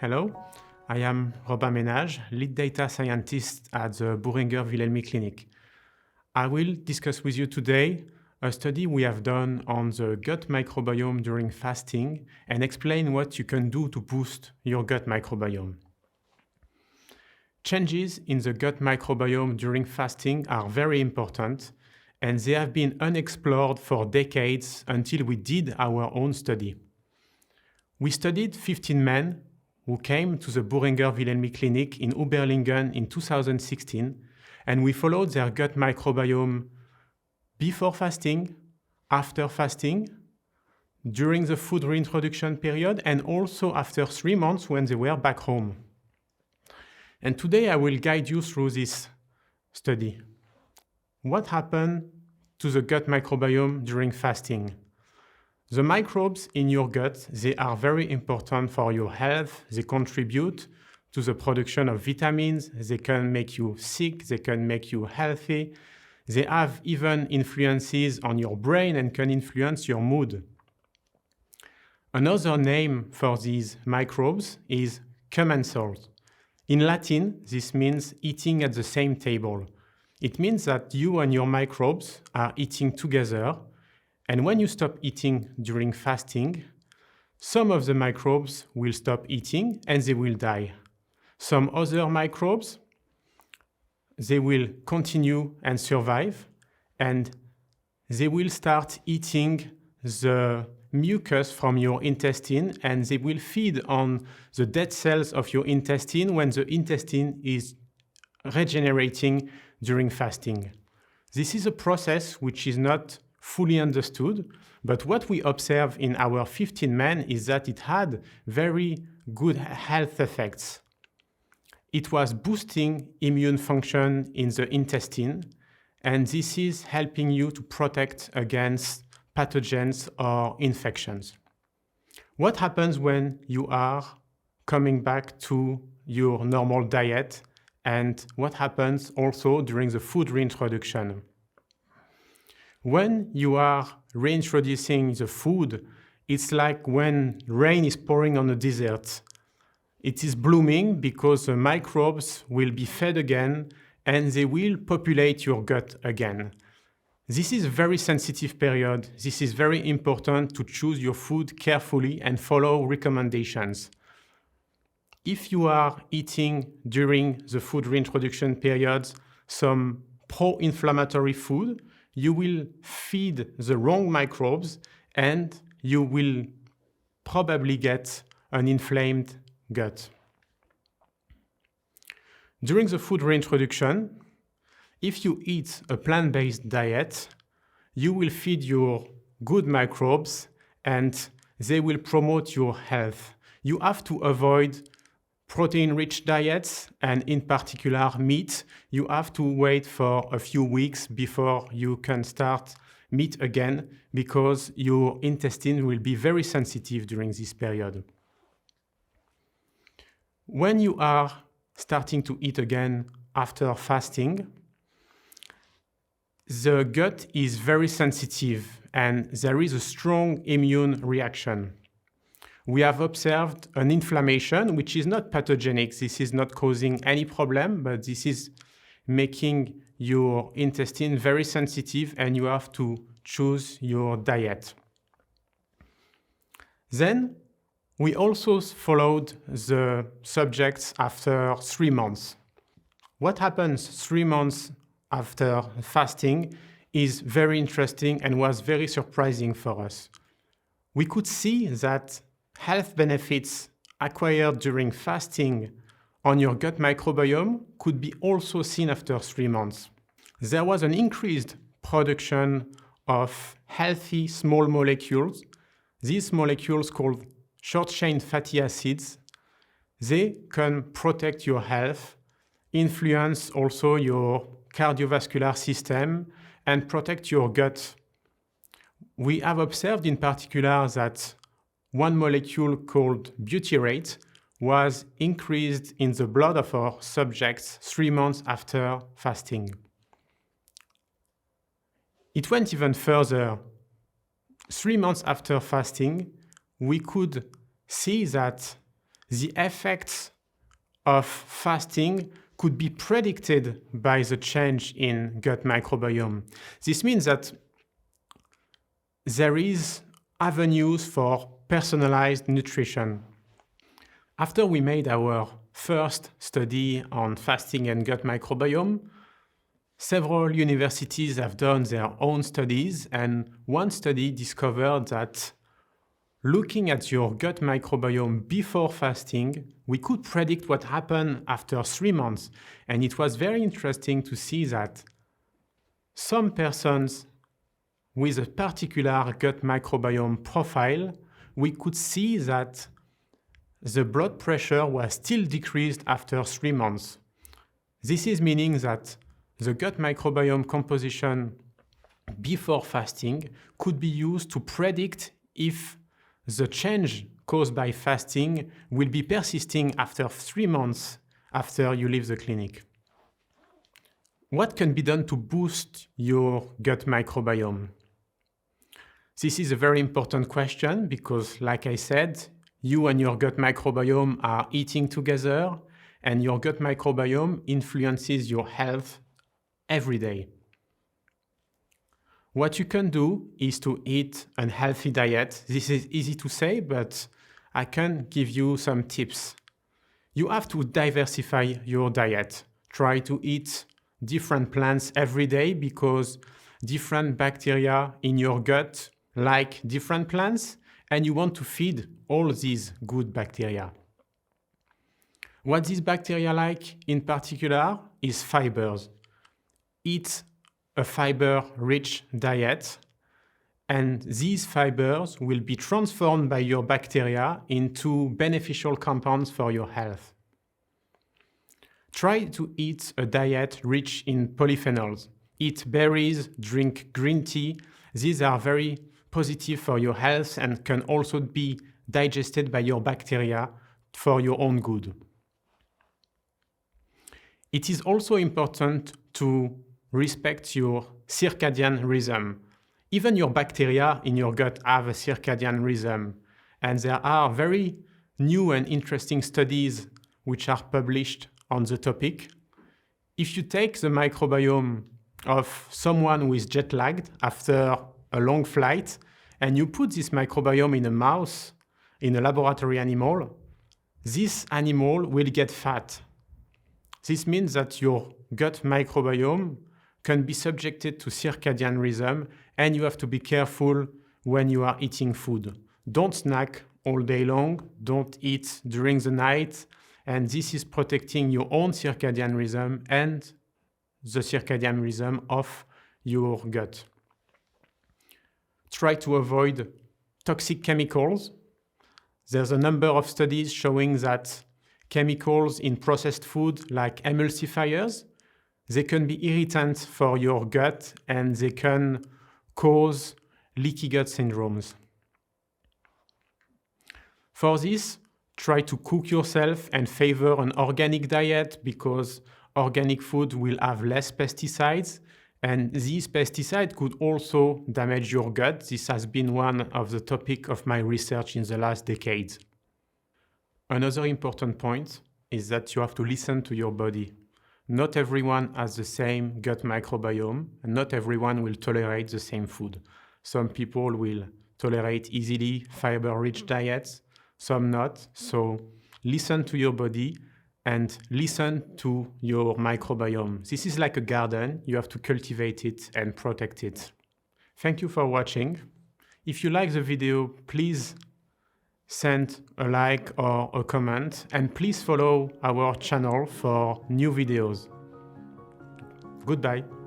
Hello, I am Robin Ménage, lead data scientist at the Boehringer Wilhelmy Clinic. I will discuss with you today a study we have done on the gut microbiome during fasting and explain what you can do to boost your gut microbiome. Changes in the gut microbiome during fasting are very important, and they have been unexplored for decades until we did our own study. We studied 15 men who came to the Boehringer Wilhelmy Clinic in Oberlingen in 2016, and we followed their gut microbiome before fasting, after fasting, during the food reintroduction period, and also after 3 months when they were back home. And today I will guide you through this study. What happened to the gut microbiome during fasting? The microbes in your gut, they are very important for your health. They contribute to the production of vitamins. They can make you sick. They can make you healthy. They have even influences on your brain and can influence your mood. Another name for these microbes is commensals. In Latin, this means eating at the same table. It means that you and your microbes are eating together. And when you stop eating during fasting, some of the microbes will stop eating and they will die. Some other microbes, they will continue and survive, and they will start eating the mucus from your intestine, and they will feed on the dead cells of your intestine when the intestine is regenerating during fasting. This is a process which is not fully understood, but what we observe in our 15 men is that it had very good health effects. It was boosting immune function in the intestine, and this is helping you to protect against pathogens or infections. What happens when you are coming back to your normal diet, and what happens also during the food reintroduction? When you are reintroducing the food, it's like when rain is pouring on a desert. It is blooming because the microbes will be fed again and they will populate your gut again. This is a very sensitive period. This is very important to choose your food carefully and follow recommendations. If you are eating during the food reintroduction periods some pro-inflammatory food, you will feed the wrong microbes and you will probably get an inflamed gut. During the food reintroduction, if you eat a plant-based diet, you will feed your good microbes and they will promote your health. You have to avoid protein-rich diets, and in particular meat. You have to wait for a few weeks before you can start meat again because your intestine will be very sensitive during this period. When you are starting to eat again after fasting, the gut is very sensitive and there is a strong immune reaction. We have observed an inflammation which is not pathogenic. This is not causing any problem, but this is making your intestine very sensitive and you have to choose your diet. Then we also followed the subjects after 3 months. What happens 3 months after fasting is very interesting and was very surprising for us. We could see that health benefits acquired during fasting on your gut microbiome could be also seen after 3 months. There was an increased production of healthy small molecules. These molecules called short-chain fatty acids, they can protect your health, influence also your cardiovascular system, and protect your gut. We have observed in particular that one molecule called butyrate was increased in the blood of our subjects 3 months after fasting. It went even further. 3 months after fasting, we could see that the effects of fasting could be predicted by the change in gut microbiome. This means that there is avenues for personalized nutrition. After we made our first study on fasting and gut microbiome, several universities have done their own studies, and one study discovered that looking at your gut microbiome before fasting, we could predict what happened after 3 months. And it was very interesting to see that some persons with a particular gut microbiome profile, we could see that the blood pressure was still decreased after 3 months. This is meaning that the gut microbiome composition before fasting could be used to predict if the change caused by fasting will be persisting after 3 months after you leave the clinic. What can be done to boost your gut microbiome? This is a very important question because, like I said, you and your gut microbiome are eating together, and your gut microbiome influences your health every day. What you can do is to eat a healthy diet. This is easy to say, but I can give you some tips. You have to diversify your diet. Try to eat different plants every day because different bacteria in your gut like different plants, and you want to feed all these good bacteria. What these bacteria like in particular is fibers. Eat a fiber-rich diet, and these fibers will be transformed by your bacteria into beneficial compounds for your health. Try to eat a diet rich in polyphenols. Eat berries, drink green tea. These are very positive for your health and can also be digested by your bacteria for your own good. It is also important to respect your circadian rhythm. Even your bacteria in your gut have a circadian rhythm, and there are very new and interesting studies which are published on the topic. If you take the microbiome of someone who is jet lagged after a long flight, and you put this microbiome in a mouse, in a laboratory animal, this animal will get fat. This means that your gut microbiome can be subjected to circadian rhythm, and you have to be careful when you are eating food. Don't snack all day long, don't eat during the night, and this is protecting your own circadian rhythm and the circadian rhythm of your gut. Try to avoid toxic chemicals. There's a number of studies showing that chemicals in processed food, like emulsifiers, they can be irritants for your gut and they can cause leaky gut syndromes. For this, try to cook yourself and favor an organic diet because organic food will have less pesticides, and these pesticides could also damage your gut. This has been one of the topics of my research in the last decades. Another important point is that you have to listen to your body. Not everyone has the same gut microbiome, and not everyone will tolerate the same food. Some people will tolerate easily fiber-rich diets, some not. So listen to your body and listen to your microbiome. This is like a garden. You have to cultivate it and protect it. Thank you for watching. If you like the video, please send a like or a comment, and please follow our channel for new videos. Goodbye.